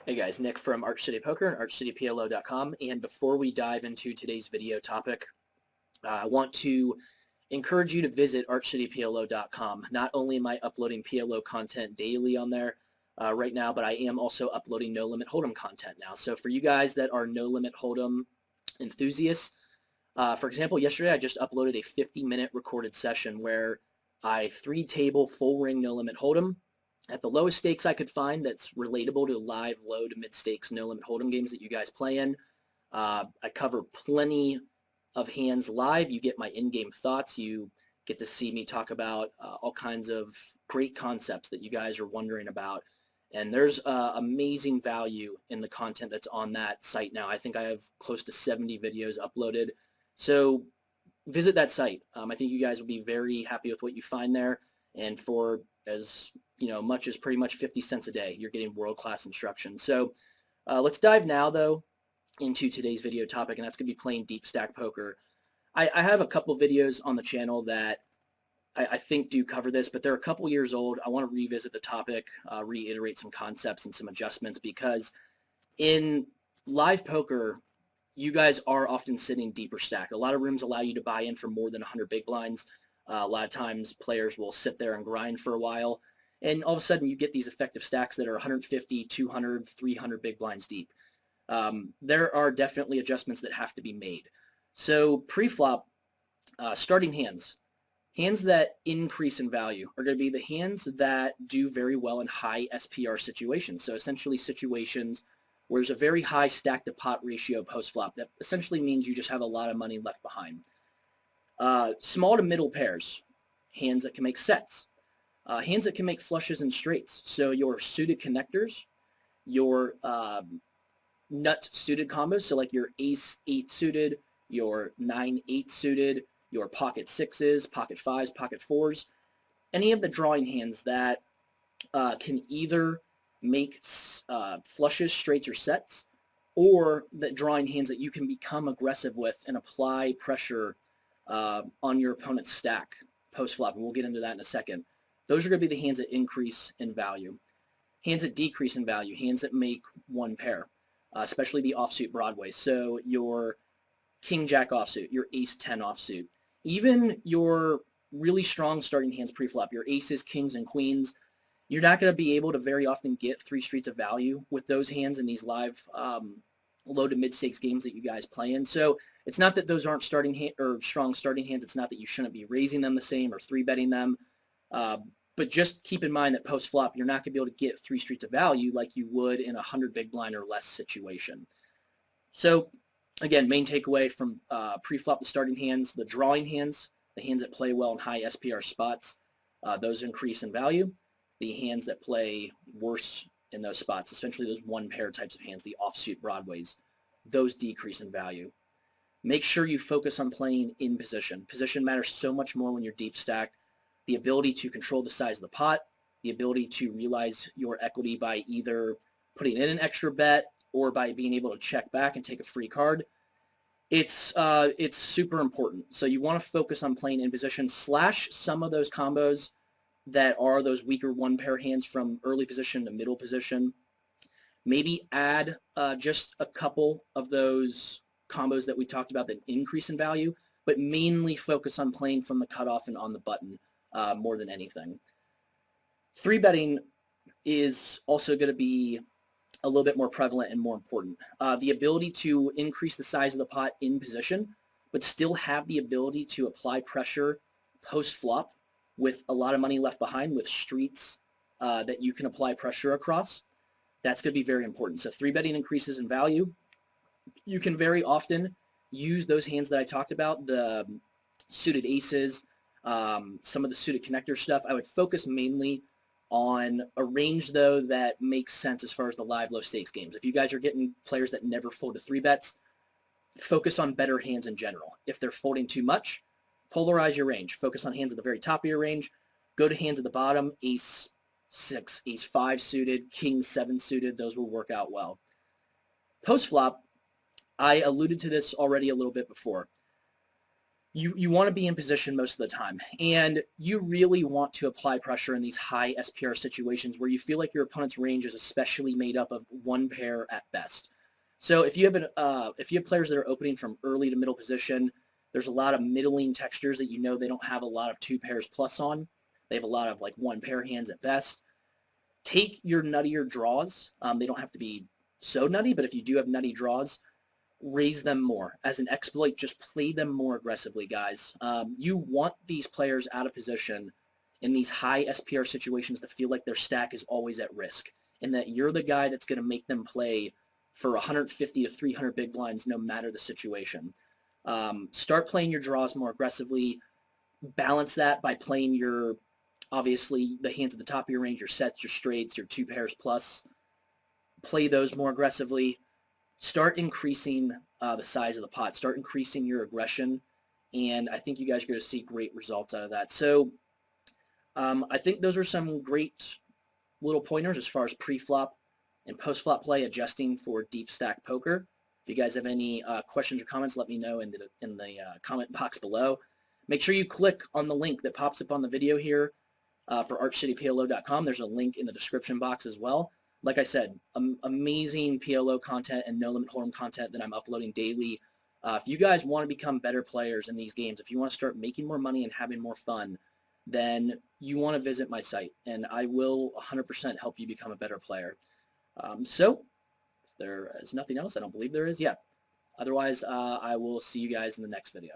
Hey guys, Nick from Arch City Poker and ArchCityPLO.com. And before we dive into today's video topic, I want to encourage you to visit ArchCityPLO.com. Not only am I uploading PLO content daily on there right now, but I am also uploading No Limit Hold'em content now. So for you guys that are No Limit Hold'em enthusiasts, for example, yesterday I just uploaded a 50-minute recorded session where I 3-table full ring No Limit Hold'em at the lowest stakes I could find that's relatable to live low to mid stakes No Limit Hold'em games that you guys play in. I cover plenty of hands live. You get my in-game thoughts. You get to see me talk about all kinds of great concepts that you guys are wondering about. And there's amazing value in the content that's on that site now. I think I have close to 70 videos uploaded. So visit that site. I think you guys will be very happy with what you find there. And for as much as pretty much 50 cents a day, you're getting world-class instruction. So let's dive now, though, into today's video topic, and that's going to be playing deep stack poker. I have a couple videos on the channel that I think do cover this, but they're a couple years old. I want to revisit the topic, reiterate some concepts and some adjustments, because in live poker, you guys are often sitting deeper stack. A lot of rooms allow you to buy in for more than 100 big blinds. A lot of times players will sit there and grind for a while, and all of a sudden you get these effective stacks that are 150, 200, 300 big blinds deep. There are definitely adjustments that have to be made. So pre-flop, starting hands that increase in value are going to be the hands that do very well in high SPR situations. So essentially situations where there's a very high stack to pot ratio post-flop. That essentially means you just have a lot of money left behind. Small to middle pairs, hands that can make sets. Hands that can make flushes and straights. So your suited connectors, your nut suited combos, so like your ace 8 suited, your 9-8 suited, your pocket 6s, pocket 5s, pocket 4s, any of the drawing hands that can either make flushes, straights, or sets, or the drawing hands that you can become aggressive with and apply pressure on your opponent's stack post-flop, and we'll get into that in a second. Those are going to be the hands that increase in value. Hands that decrease in value, hands that make one pair, especially the offsuit Broadway. So your King-Jack offsuit, your Ace-10 offsuit, even your really strong starting hands pre-flop, your aces, kings, and queens, you're not going to be able to very often get 3 streets of value with those hands in these live low to mid stakes games that you guys play in. So it's not that those aren't strong starting hands. It's not that you shouldn't be raising them the same or 3-betting them. But just keep in mind that post-flop, you're not going to be able to get 3 streets of value like you would in a 100 big blind or less situation. So again, main takeaway from pre-flop, the starting hands, the drawing hands, the hands that play well in high SPR spots, those increase in value. The hands that play worse in those spots, essentially those one pair types of hands, the offsuit Broadways, those decrease in value. Make sure you focus on playing in position. Position matters so much more when you're deep stacked. The ability to control the size of the pot, the ability to realize your equity by either putting in an extra bet or by being able to check back and take a free card. It's super important. So you want to focus on playing in position / some of those combos that are those weaker one pair hands from early position to middle position. Maybe add just a couple of those combos that we talked about that increase in value, but mainly focus on playing from the cutoff and on the button more than anything. 3-betting is also going to be a little bit more prevalent and more important. The ability to increase the size of the pot in position, but still have the ability to apply pressure post-flop with a lot of money left behind, with streets that you can apply pressure across. That's going to be very important. So 3-betting increases in value. You can very often use those hands that I talked about, the suited aces, some of the suited connector stuff. I would focus mainly on a range, though, that makes sense as far as the live low stakes games. If you guys are getting players that never fold to 3-bets, focus on better hands in general. If they're folding too much, polarize your range. Focus on hands at the very top of your range. Go to hands at the bottom, ace 6, ace 5 suited, king 7 suited. Those will work out well. Post-flop, I alluded to this already a little bit before. you want to be in position most of the time, and you really want to apply pressure in these high SPR situations where you feel like your opponent's range is especially made up of one pair at best. So if you have players that are opening from early to middle position, there's a lot of middling textures that you know they don't have a lot of two pairs plus on. They have a lot of like one pair hands at best. Take your nuttier draws. They don't have to be so nutty, but if you do have nutty draws, raise them more. As an exploit, just play them more aggressively, guys. You want these players out of position in these high SPR situations to feel like their stack is always at risk, and that you're the guy that's going to make them play for 150 to 300 big blinds no matter the situation. Start playing your draws more aggressively. Balance that by playing your, obviously, the hands at the top of your range, your sets, your straights, your two pairs plus. Play those more aggressively. Start increasing the size of the pot. Start increasing your aggression, and I think you guys are going to see great results out of that. So I think those are some great little pointers as far as pre-flop and post-flop play, adjusting for deep stack poker. If you guys have any questions or comments, let me know in the comment box below. Make sure you click on the link that pops up on the video here for archcityplo.com. There's a link in the description box as well. Like I said, amazing PLO content and No Limit Hold'em content that I'm uploading daily. If you guys want to become better players in these games, if you want to start making more money and having more fun, then you want to visit my site, and I will 100% help you become a better player. So if there is nothing else, I don't believe there is. Yeah. Otherwise, I will see you guys in the next video.